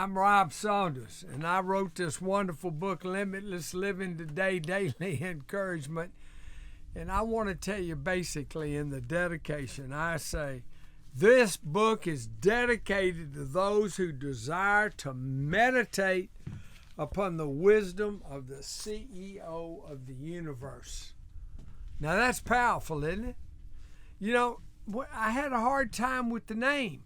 I'm Rob Saunders, and I wrote this wonderful book, Limitless Living Today, Daily Encouragement. And I want to tell you basically in the dedication, I say, this book is dedicated to those who desire to meditate upon the wisdom of the CEO of the universe. Now that's powerful, isn't it? You know, I had a hard time with the name,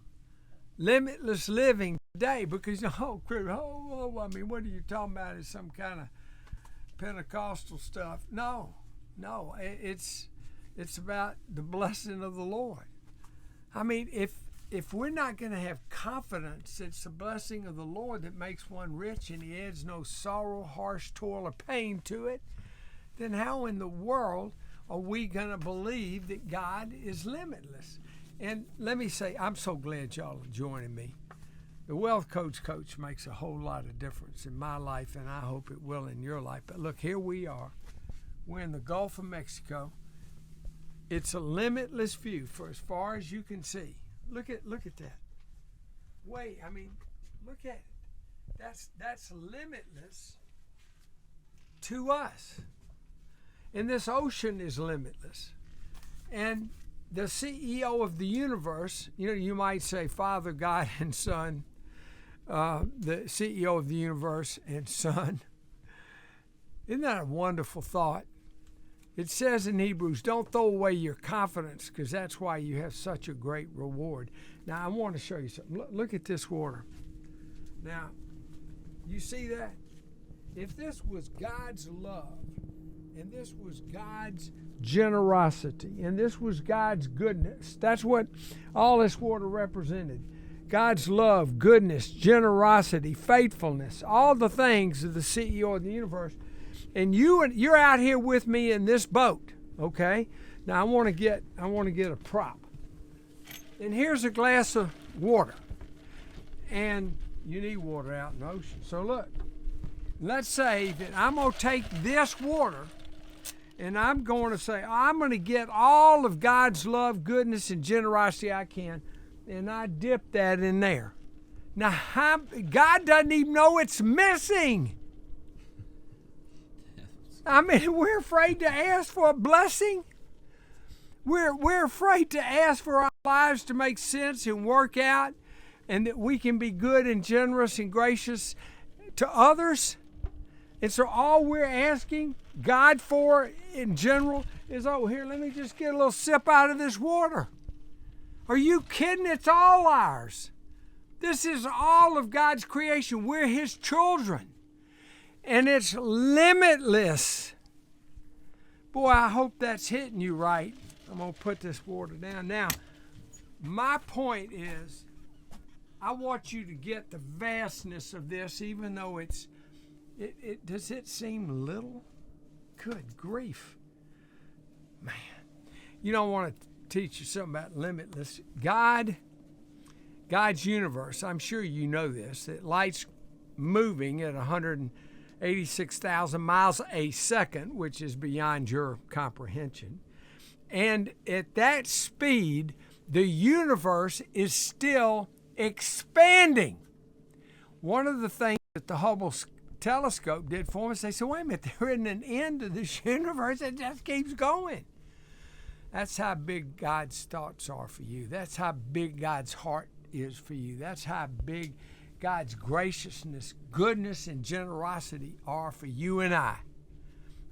Limitless Living Today, because, I mean, what are you talking about? Is some kind of Pentecostal stuff? No, it's about the blessing of the Lord. I mean, if we're not going to have confidence it's the blessing of the Lord that makes one rich and he adds no sorrow, harsh toil, or pain to it, then how in the world are we going to believe that God is limitless? And let me say, I'm so glad y'all are joining me. The Wealth Coach makes a whole lot of difference in my life, and I hope it will in your life. But look, here we are. We're in the Gulf of Mexico. It's a limitless view for as far as you can see. Look at that. Wait, I mean, look at it. That's limitless to us. And this ocean is limitless. And the CEO of the universe, you might say Father, God, and Son, the CEO of the universe and Son. Isn't that a wonderful thought? It says in Hebrews, don't throw away your confidence, because that's why you have such a great reward. Now, I want to show you something. Look at this water. Now, you see that? If this was God's love, and this was God's generosity, and this was God's goodness, that's what all this water represented. God's love, goodness, generosity, faithfulness, all the things of the CEO of the universe. And you're out here with me in this boat, okay? Now I want to get a prop. And here's a glass of water. And you need water out in the ocean. So look, let's say that I'm going to take this water and I'm going to say, I'm going to get all of God's love, goodness, and generosity I can, and I dip that in there. Now, God doesn't even know it's missing. I mean, we're afraid to ask for a blessing. We're afraid to ask for our lives to make sense and work out, and that we can be good and generous and gracious to others. And so all we're asking God for in general is, here, let me just get a little sip out of this water. Are you kidding? It's all ours. This is all of God's creation. We're His children. And it's limitless. Boy, I hope that's hitting you right. I'm going to put this water down. Now, my point is, I want you to get the vastness of this, even though does it seem little? Good grief. Man. I want to teach you something about limitless. God's universe, I'm sure you know this, that light's moving at 186,000 miles a second, which is beyond your comprehension. And at that speed, the universe is still expanding. One of the things that the Hubble telescope did for us, they said, wait a minute, there isn't an end to this universe. It just keeps going. That's how big God's thoughts are for you. That's how big God's heart is for you. That's how big God's graciousness, goodness, and generosity are for you and I.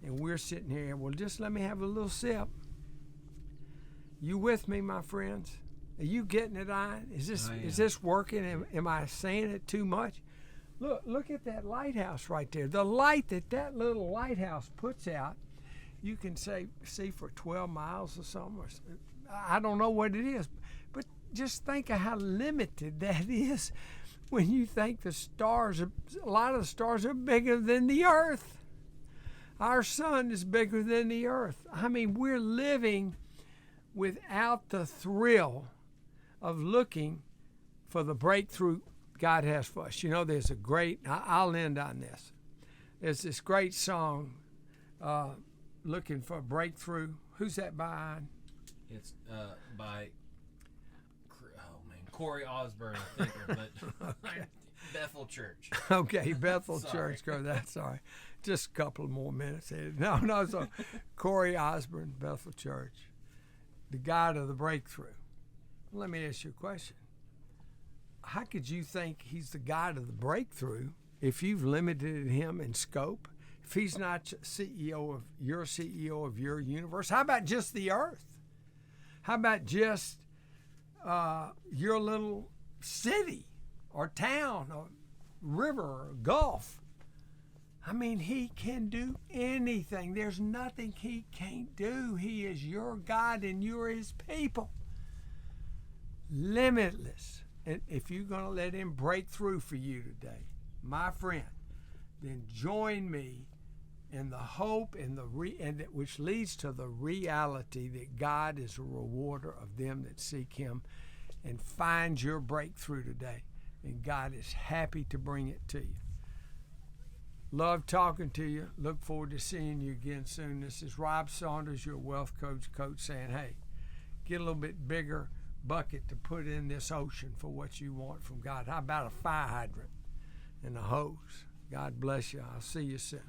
And we're sitting here, well, just let me have a little sip. You with me, my friends? Are you getting it on? Is this working? Am I saying it too much? Look at that lighthouse right there. The light that little lighthouse puts out, you can see for 12 miles or something. I don't know what it is, but just think of how limited that is when you think a lot of the stars are bigger than the earth. Our sun is bigger than the earth. I mean, we're living without the thrill of looking for the breakthrough God has for us. There's I'll end on this. There's this great song, Looking for a Breakthrough. Who's that by? It's by Corey Osborne, I think. But Bethel Church. Okay, Bethel Church. That's all right. Just a couple more minutes. No. So Corey Osborne, Bethel Church, the God of the breakthrough. Let me ask you a question. How could you think he's the God of the breakthrough if you've limited him in scope? If he's not CEO of your universe, how about just the earth? How about just your little city or town or river or gulf? I mean, he can do anything. There's nothing he can't do. He is your God and you're his people. Limitless. And if you're going to let him break through for you today, my friend, then join me in the hope and which leads to the reality that God is a rewarder of them that seek him, and find your breakthrough today. And God is happy to bring it to you. Love talking to you. Look forward to seeing you again soon. This is Rob Saunders, your wealth coach, saying, hey, get a little bit bigger bucket to put in this ocean for what you want from God. How about a fire hydrant and a hose? God bless you. I'll see you soon.